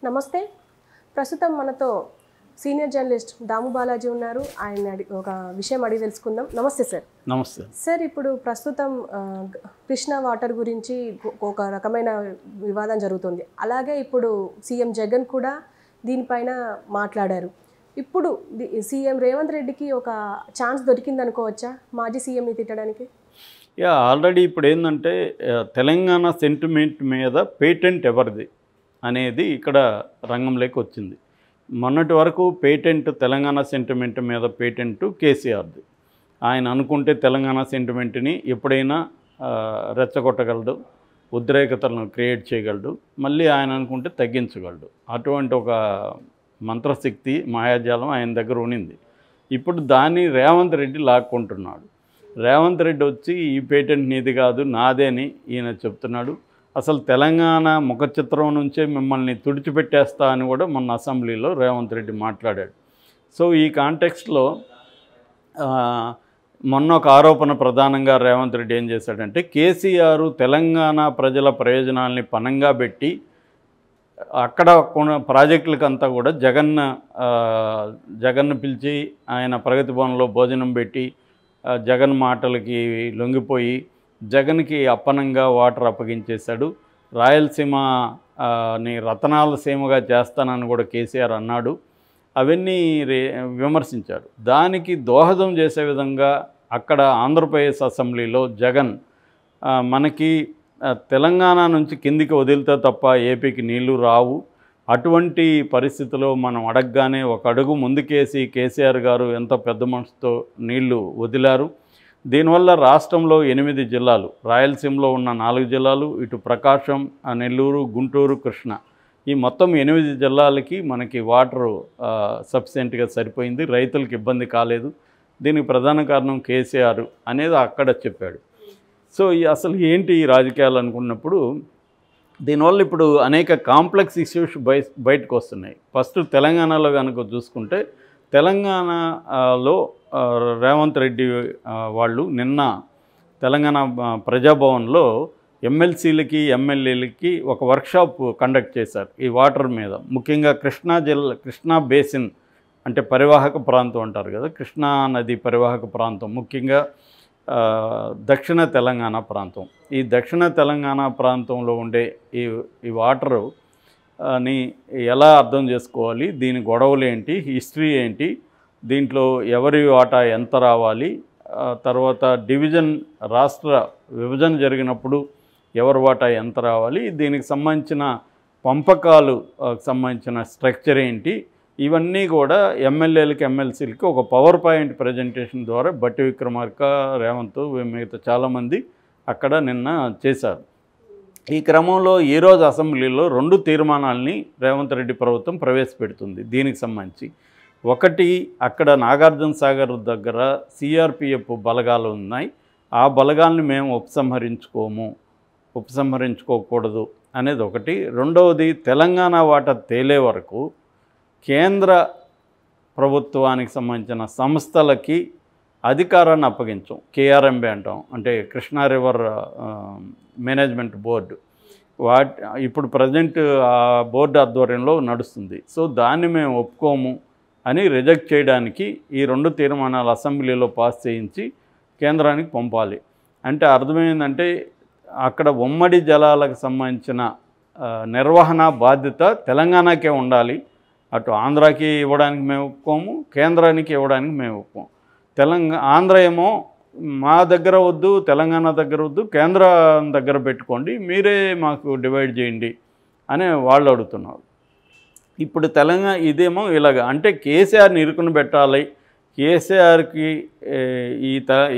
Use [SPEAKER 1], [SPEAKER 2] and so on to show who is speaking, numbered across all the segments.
[SPEAKER 1] నమస్తే. ప్రస్తుతం మనతో సీనియర్ జర్నలిస్ట్ దాము బాలాజీ ఉన్నారు. ఆయన ఒక విషయం అడిగి తెలుసుకుందాం. నమస్తే సార్.
[SPEAKER 2] నమస్తే
[SPEAKER 1] సార్, ఇప్పుడు ప్రస్తుతం కృష్ణా వాటర్ గురించి ఒక రకమైన వివాదం జరుగుతుంది. అలాగే ఇప్పుడు సీఎం జగన్ కూడా దీనిపైన మాట్లాడారు. ఇప్పుడు సీఎం రేవంత్ రెడ్డికి ఒక ఛాన్స్ దొరికింది అనుకోవచ్చా మాజీ సీఎంని తిట్టడానికి?
[SPEAKER 2] ఆల్రెడీ ఇప్పుడు ఏంటంటే తెలంగాణ సెంటిమెంట్ మీద పేటెంట్ ఎవరిది అనేది ఇక్కడ రంగంలోకి వచ్చింది. మొన్నటి వరకు పేటెంట్ తెలంగాణ సెంటిమెంట్ మీద పేటెంట్ కేసీఆర్ది. ఆయన అనుకుంటే తెలంగాణ సెంటిమెంట్ని ఎప్పుడైనా రెచ్చగొట్టగలడు, ఉద్రేకతలను క్రియేట్ చేయగలడు, మళ్ళీ ఆయన అనుకుంటే తగ్గించగలడు. అటువంటి ఒక మంత్రశక్తి మాయాజాలం ఆయన దగ్గర ఉన్నింది. ఇప్పుడు దాన్ని రేవంత్ రెడ్డి లాక్కుంటున్నాడు. రేవంత్ రెడ్డి వచ్చి ఈ పేటెంట్ నీది కాదు నాదే అని ఈయన చెప్తున్నాడు. అసలు తెలంగాణ ముఖ చిత్రం నుంచే మిమ్మల్ని తుడిచిపెట్టేస్తా అని కూడా మొన్న అసెంబ్లీలో రేవంత్ రెడ్డి మాట్లాడాడు. సో ఈ కాంటెక్స్ట్లో మొన్న ఒక ఆరోపణ ప్రధానంగా రేవంత్ రెడ్డి ఏం చేశాడంటే, కేసీఆర్ తెలంగాణ ప్రజల ప్రయోజనాల్ని పణంగా పెట్టి అక్కడ కొన్ని ప్రాజెక్టులకంతా కూడా జగన్ను పిలిచి ఆయన ప్రగతి భవన్లో భోజనం పెట్టి జగన్ మాటలకి లొంగిపోయి జగన్కి అప్పనంగా వాటర్ అప్పగించేశాడు. రాయలసీమని రతనాల సీమగా చేస్తానని కూడా కేసీఆర్ అన్నాడు. అవన్నీ విమర్శించారు. దానికి దోహదం చేసే విధంగా అక్కడ ఆంధ్రప్రదేశ్ అసెంబ్లీలో జగన్ మనకి తెలంగాణ నుంచి కిందికి వదిలితే తప్ప ఏపీకి నీళ్లు రావు, అటువంటి పరిస్థితిలో మనం అడగగానే ఒక అడుగు ముందుకేసి కేసీఆర్ గారు ఎంత పెద్ద మనసుతో నీళ్లు వదిలారు. దీనివల్ల రాష్ట్రంలో 8 జిల్లాలు, రాయలసీమలో ఉన్న 4 జిల్లాలు, ఇటు ప్రకాశం, నెల్లూరు, గుంటూరు, కృష్ణ, ఈ మొత్తం 8 జిల్లాలకి మనకి వాటరు సఫిషియెంట్గా సరిపోయింది. రైతులకు ఇబ్బంది కాలేదు. దీనికి ప్రధాన కారణం కేసీఆర్ అనేది అక్కడ చెప్పాడు. సో అసలు ఏంటి ఈ రాజకీయాలు అనుకున్నప్పుడు దీనివల్ల ఇప్పుడు అనేక కాంప్లెక్స్ ఇష్యూస్ బయటకు వస్తున్నాయి. ఫస్ట్ తెలంగాణలో కనుక చూసుకుంటే, తెలంగాణలో రేవంత్ రెడ్డి వాళ్ళు నిన్న తెలంగాణ ప్రజాభవన్లో ఎమ్మెల్సీలకి ఎమ్మెల్యేలకి ఒక వర్క్షాప్ కండక్ట్ చేశారు ఈ వాటర్ మీద. ముఖ్యంగా కృష్ణా బేసిన్ అంటే పరివాహక ప్రాంతం అంటారు కదా, కృష్ణా నది పరివాహక ప్రాంతం, ముఖ్యంగా దక్షిణ తెలంగాణ ప్రాంతం. ఈ దక్షిణ తెలంగాణ ప్రాంతంలో ఉండే ఈ వాటరు ని ఎలా అర్థం చేసుకోవాలి, దీని గొడవలు ఏంటి, హిస్టరీ ఏంటి, దీంట్లో ఎవరి వాటా ఎంత రావాలి, తర్వాత రాష్ట్ర విభజన జరిగినప్పుడు ఎవరి వాటా ఎంత రావాలి, దీనికి సంబంధించిన పంపకాలు సంబంధించిన స్ట్రక్చర్ ఏంటి, ఇవన్నీ కూడా ఎమ్మెల్యేలకి ఎమ్మెల్సీలకి ఒక పవర్ పాయింట్ ప్రజెంటేషన్ ద్వారా బట్టి విక్రమార్క, రేవంత్, మిగతా చాలామంది అక్కడ నిన్న చేశారు. ఈ క్రమంలో ఈరోజు అసెంబ్లీలో 2 తీర్మానాలని రేవంత్ రెడ్డి ప్రభుత్వం ప్రవేశపెడుతుంది దీనికి సంబంధించి. ఒకటి, అక్కడ నాగార్జున సాగర్ దగ్గర సిఆర్పిఎఫ్ బలగాలు ఉన్నాయి, ఆ బలగాల్ని మేము ఉపసంహరించుకోకూడదు అనేది ఒకటి. రెండవది, తెలంగాణ వాటా తేలే వరకు కేంద్ర ప్రభుత్వానికి సంబంధించిన సంస్థలకి అధికారాన్ని అప్పగించాం. కేఆర్ఎంబి అంటాం, అంటే కృష్ణా రివర్ మేనేజ్మెంట్ బోర్డు. ఇప్పుడు ప్రజెంట్ ఆ బోర్డు ఆధ్వర్యంలో నడుస్తుంది. సో దాన్ని మేము ఒప్పుకోము అని రిజెక్ట్ చేయడానికి ఈ 2 తీర్మానాలు అసెంబ్లీలో పాస్ చేయించి కేంద్రానికి పంపాలి. అంటే అర్థమైందంటే అక్కడ ఉమ్మడి జలాలకు సంబంధించిన నిర్వహణ బాధ్యత తెలంగాణకే ఉండాలి. అటు ఆంధ్రాకి ఇవ్వడానికి మేము ఒప్పుకోము, కేంద్రానికి ఇవ్వడానికి మేము ఒప్పుకోము. ఆంధ్ర ఏమో మా దగ్గర వద్దు, తెలంగాణ దగ్గర వద్దు, కేంద్రం దగ్గర పెట్టుకోండి, మీరే మాకు డివైడ్ చేయండి అని వాళ్ళు అడుగుతున్నారు. ఇప్పుడు ఇదేమో ఇలాగ అంటే కేసీఆర్ని ఇరుకుని పెట్టాలి, కేసీఆర్కి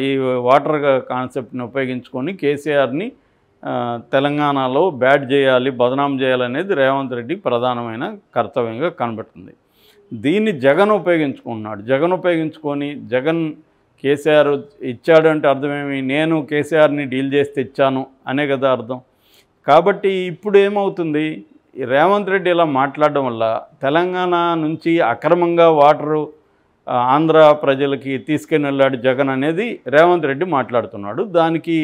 [SPEAKER 2] ఈ వాటర్ కాన్సెప్ట్ని ఉపయోగించుకొని కేసీఆర్ని తెలంగాణలో బ్యాడ్ చేయాలి, బదనాం చేయాలనేది రేవంత్ రెడ్డి ప్రధానమైన కర్తవ్యంగా కనబడుతుంది. దీన్ని జగన్ ఉపయోగించుకుంటున్నాడు. జగన్ ఉపయోగించుకొని కేసీఆర్ ఇచ్చాడు అంటే అర్థమేమి, నేను కేసీఆర్ని డీల్ చేస్తే ఇచ్చాను అనే కదా అర్థం. కాబట్టి ఇప్పుడు ఏమవుతుంది, రేవంత్ రెడ్డి ఇలా మాట్లాడడం వల్ల తెలంగాణ నుంచి అక్రమంగా వాటరు ఆంధ్ర ప్రజలకి తీసుకుని వెళ్ళాడు జగన్ అనేది రేవంత్ రెడ్డి మాట్లాడుతున్నాడు. దానికి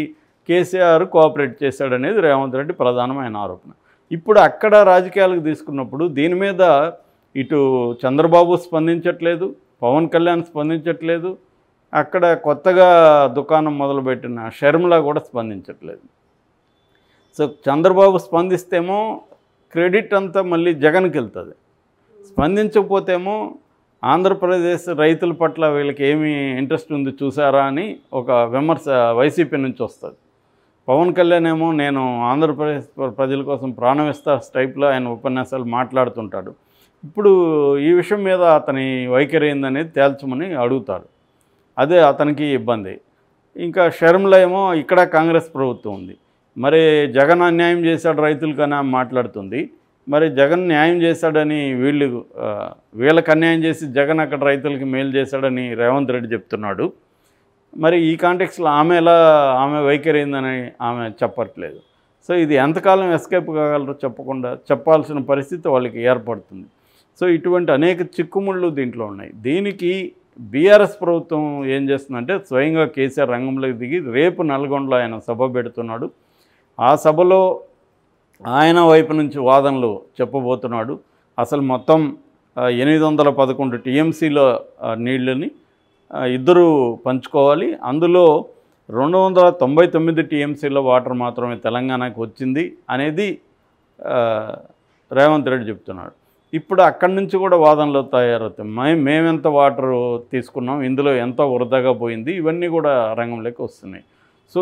[SPEAKER 2] కేసీఆర్ కోఆపరేట్ చేశాడనేది రేవంత్ రెడ్డి ప్రధానమైన ఆరోపణ. ఇప్పుడు అక్కడ రాజకీయాలకు తీసుకున్నప్పుడు దీని మీద ఇటు చంద్రబాబు స్పందించట్లేదు, పవన్ కళ్యాణ్ స్పందించట్లేదు, అక్కడ కొత్తగా దుకాణం మొదలుపెట్టిన షర్మిల కూడా స్పందించట్లేదు. సో చంద్రబాబు స్పందిస్తేమో క్రెడిట్ అంతా మళ్ళీ జగన్కి వెళ్తుంది, స్పందించకపోతేమో ఆంధ్రప్రదేశ్ రైతుల పట్ల వీళ్ళకి ఏమి ఇంట్రెస్ట్ ఉంది చూసారా అని ఒక విమర్శ వైసీపీ నుంచి వస్తుంది. పవన్ కళ్యాణ్ ఏమో నేను ఆంధ్రప్రదేశ్ ప్రజల కోసం ప్రాణం ఇస్తా టైప్లో ఆయన ఉపన్యాసాలు మాట్లాడుతుంటాడు. ఇప్పుడు ఈ విషయం మీద అతని వైఖరి ఏందనేది తేల్చమని అడుగుతాడు, అదే అతనికి ఇబ్బంది. ఇంకా షర్మిల ఏమో ఇక్కడ కాంగ్రెస్ ప్రభుత్వం ఉంది, మరి జగన్ అన్యాయం చేశాడు రైతులకని మాట్లాడుతుంది, మరి జగన్ న్యాయం చేశాడని వీళ్ళకి అన్యాయం చేసి జగన్ అక్కడ రైతులకి మేలు చేశాడని రేవంత్ రెడ్డి చెప్తున్నాడు. మరి ఈ కాంటెక్స్లో ఆమె వైఖరి ఏందని ఆమె చెప్పట్లేదు. సో ఇది ఎంతకాలం ఎస్కేప్ కాగలరో చెప్పాల్సిన పరిస్థితి వాళ్ళకి ఏర్పడుతుంది. సో ఇటువంటి అనేక చిక్కుముళ్ళు దీంట్లో ఉన్నాయి. దీనికి బీఆర్ఎస్ ప్రభుత్వం ఏం చేస్తుందంటే స్వయంగా కేసీఆర్ రంగంలోకి దిగి రేపు నల్గొండలో ఆయన సభ పెడుతున్నాడు. ఆ సభలో ఆయన వైపు నుంచి వాదనలు చెప్పబోతున్నాడు. అసలు మొత్తం 811 టీఎంసీల నీళ్ళని ఇద్దరు పంచుకోవాలి, అందులో 299 టీఎంసీల వాటర్ మాత్రమే తెలంగాణకు వచ్చింది అనేది రేవంత్ రెడ్డి చెప్తున్నాడు. ఇప్పుడు అక్కడి నుంచి కూడా వాదనలు తయారవుతాయి. మేమెంత వాటర్ తీసుకున్నాం, ఇందులో ఎంత వృధాగా పోయింది, ఇవన్నీ కూడా రంగంలోకి వస్తున్నాయి. సో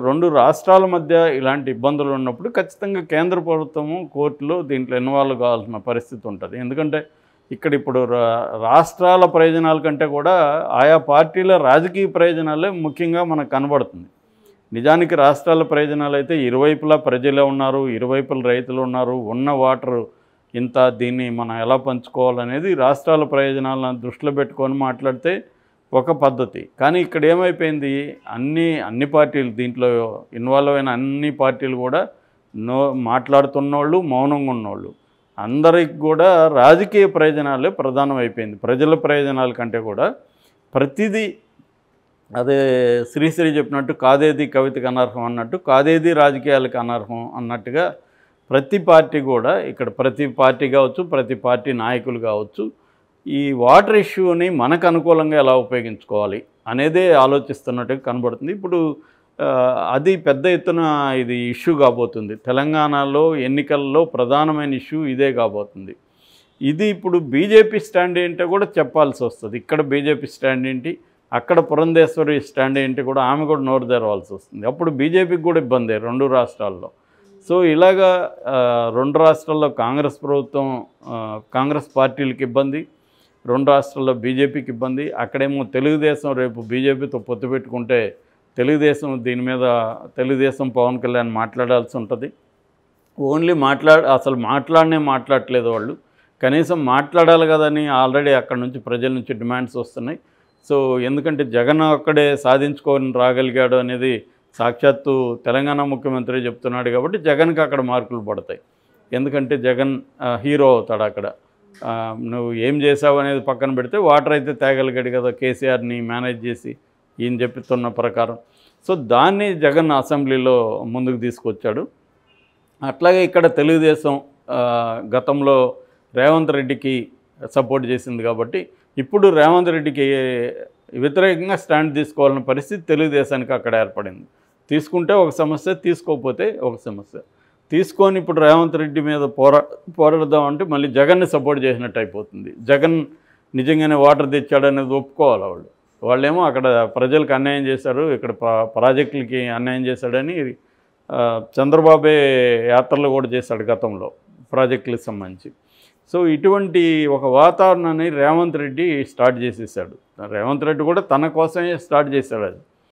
[SPEAKER 2] రెండు రాష్ట్రాల మధ్య ఇలాంటి ఇబ్బందులు ఉన్నప్పుడు ఖచ్చితంగా కేంద్ర ప్రభుత్వము కోర్టులో దీంట్లో ఇన్వాల్వ్ కావాల్సిన పరిస్థితి ఉంటుంది. ఎందుకంటే ఇప్పుడు రాష్ట్రాల ప్రయోజనాల కంటే కూడా ఆయా పార్టీల రాజకీయ ప్రయోజనాలే ముఖ్యంగా మనకు కనబడుతుంది. నిజానికి రాష్ట్రాల ప్రయోజనాలు అయితే ఇరువైపులా ప్రజలే ఉన్నారు, ఇరువైపుల రైతులు ఉన్నారు, ఉన్న వాటర్ ఇంత, దీన్ని మనం ఎలా పంచుకోవాలనేది రాష్ట్రాల ప్రయోజనాలను దృష్టిలో పెట్టుకొని మాట్లాడితే ఒక పద్ధతి. కానీ ఇక్కడ ఏమైపోయింది, అన్ని పార్టీలు దీంట్లో ఇన్వాల్వ్ అయిన అన్ని పార్టీలు కూడా మాట్లాడుతున్నోళ్ళు, మౌనంగా ఉన్నోళ్ళు, అందరికి కూడా రాజకీయ ప్రయోజనాలే ప్రధానం అయిపోయింది. ప్రజల ప్రయోజనాల కంటే కూడా ప్రతిదీ, అదే శ్రీశ్రీ చెప్పినట్టు కాదేది కవితకు అనర్హం అన్నట్టు కాదేది రాజకీయాలకు అనర్హం అన్నట్టుగా ప్రతి పార్టీ కూడా, ఇక్కడ ప్రతి పార్టీ కావచ్చు, ప్రతి పార్టీ నాయకులు కావచ్చు, ఈ వాటర్ ఇష్యూని మనకు అనుకూలంగా ఎలా ఉపయోగించుకోవాలి అనేదే ఆలోచిస్తున్నట్టుగా కనబడుతుంది. ఇప్పుడు అది పెద్ద ఎత్తున ఇది ఇష్యూ కాబోతుంది. తెలంగాణలో ఎన్నికల్లో ప్రధానమైన ఇష్యూ ఇదే కాబోతుంది. ఇది ఇప్పుడు బీజేపీ స్టాండ్ ఏంటో కూడా చెప్పాల్సి వస్తుంది. ఇక్కడ బీజేపీ స్టాండ్ ఏంటి, అక్కడ పురంధేశ్వరి స్టాండ్ ఏంటి కూడా ఆమె కూడా నోరు తెరవాల్సి వస్తుంది. అప్పుడు బీజేపీకి కూడా ఇబ్బంది రెండు రాష్ట్రాల్లో. సో ఇలాగా రెండు రాష్ట్రాల్లో కాంగ్రెస్ ప్రభుత్వం, కాంగ్రెస్ పార్టీలకు ఇబ్బంది, రెండు రాష్ట్రాల్లో బీజేపీకి ఇబ్బంది. అక్కడేమో తెలుగుదేశం రేపు బీజేపీతో పొత్తు పెట్టుకుంటే దీని మీద తెలుగుదేశం పవన్ కళ్యాణ్ మాట్లాడాల్సి ఉంటుంది. ఓన్లీ అసలు మాట్లాడట్లేదు వాళ్ళు, కనీసం మాట్లాడాలి కదని ఆల్రెడీ అక్కడ నుంచి ప్రజల నుంచి డిమాండ్స్ వస్తున్నాయి. సో ఎందుకంటే జగన్ ఒక్కడే సాధించుకొని రాగలిగాడు అనేది సాక్షాత్తు తెలంగాణ ముఖ్యమంత్రి చెప్తున్నాడు కాబట్టి జగన్కి అక్కడ మార్కులు పడతాయి. ఎందుకంటే జగన్ హీరో అవుతాడు అక్కడ. నువ్వు ఏం చేసావు అనేది పక్కన పెడితే వాటర్ అయితే తేగలిగాడు కదా కేసీఆర్ని మేనేజ్ చేసి ఈయన చెప్తున్న ప్రకారం. సో దాన్ని జగన్ అసెంబ్లీలో ముందుకు తీసుకొచ్చాడు. అట్లాగే ఇక్కడ తెలుగుదేశం గతంలో రేవంత్ రెడ్డికి సపోర్ట్ చేసింది కాబట్టి ఇప్పుడు రేవంత్ రెడ్డికి వ్యతిరేకంగా స్టాండ్ తీసుకోవాలన్న పరిస్థితి తెలుగుదేశానికి అక్కడ ఏర్పడింది. తీసుకుంటే ఒక సమస్య, తీసుకోకపోతే ఒక సమస్య. తీసుకొని ఇప్పుడు రేవంత్ రెడ్డి మీద పోరాడదాం అంటే మళ్ళీ జగన్ని సపోర్ట్ చేసినట్టు అయిపోతుంది. జగన్ నిజంగానే వాటర్ తెచ్చాడనేది ఒప్పుకోవాలి వాళ్ళేమో అక్కడ ప్రజలకు అన్యాయం చేశారు, ఇక్కడ ప్రాజెక్టులకి అన్యాయం చేశాడని చంద్రబాబే యాత్రలు కూడా చేశాడు గతంలో ప్రాజెక్టులకు సంబంధించి. సో ఇటువంటి ఒక వాతావరణాన్ని రేవంత్ రెడ్డి స్టార్ట్ చేసేసాడు. రేవంత్ రెడ్డి కూడా తన కోసమే స్టార్ట్ చేశాడు అది.